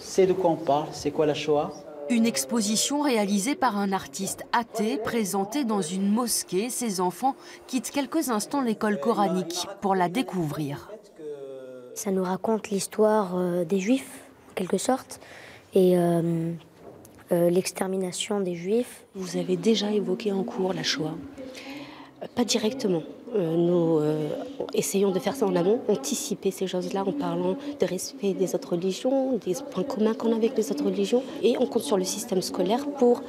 sait de quoi on parle, c'est quoi la Shoah. Une exposition réalisée par un artiste athée présentée dans une mosquée. Ces enfants quittent quelques instants l'école coranique pour la découvrir. Ça nous raconte l'histoire des Juifs, en quelque sorte, et l'extermination des Juifs. Vous avez déjà évoqué en cours la Shoah? Pas directement. Nous essayons de faire ça en amont, anticiper ces choses-là en parlant de respect des autres religions, des points communs qu'on a avec les autres religions. Et on compte sur le système scolaire pour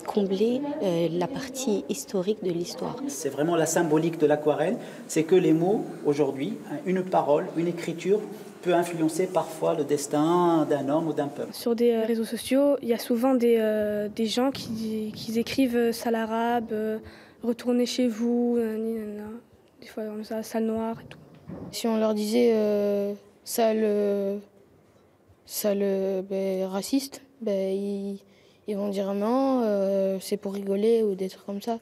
combler la partie historique de l'histoire. C'est vraiment la symbolique de l'aquarelle, c'est que les mots, aujourd'hui, une parole, une écriture, peut influencer parfois le destin d'un homme ou d'un peuple. Sur des réseaux sociaux, il y a souvent des gens qui écrivent sale arabe, retournez chez vous, des fois on sale noir et tout. Si on leur disait sale raciste, ils vont dire non, c'est pour rigoler ou des trucs comme ça.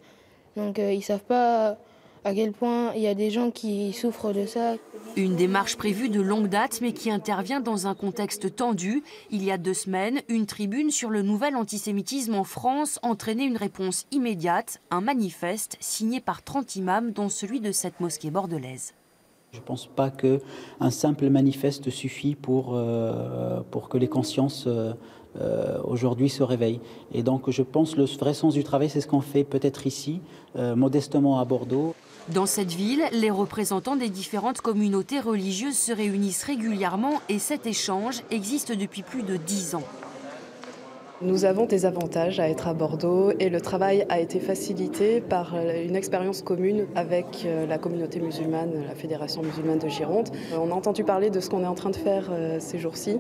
Donc ils savent pas à quel point il y a des gens qui souffrent de ça. Une démarche prévue de longue date mais qui intervient dans un contexte tendu. Il y a 2 semaines, une tribune sur le nouvel antisémitisme en France entraînait une réponse immédiate, un manifeste signé par 30 imams dont celui de cette mosquée bordelaise. Je ne pense pas qu'un simple manifeste suffit pour que les consciences aujourd'hui se réveillent. Et donc je pense que le vrai sens du travail, c'est ce qu'on fait peut-être ici, modestement à Bordeaux. Dans cette ville, les représentants des différentes communautés religieuses se réunissent régulièrement et cet échange existe depuis plus de 10 ans. Nous avons des avantages à être à Bordeaux et le travail a été facilité par une expérience commune avec la communauté musulmane, la Fédération musulmane de Gironde. On a entendu parler de ce qu'on est en train de faire ces jours-ci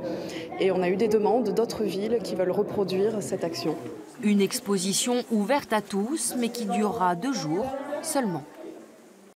et on a eu des demandes d'autres villes qui veulent reproduire cette action. Une exposition ouverte à tous mais qui durera 2 jours seulement.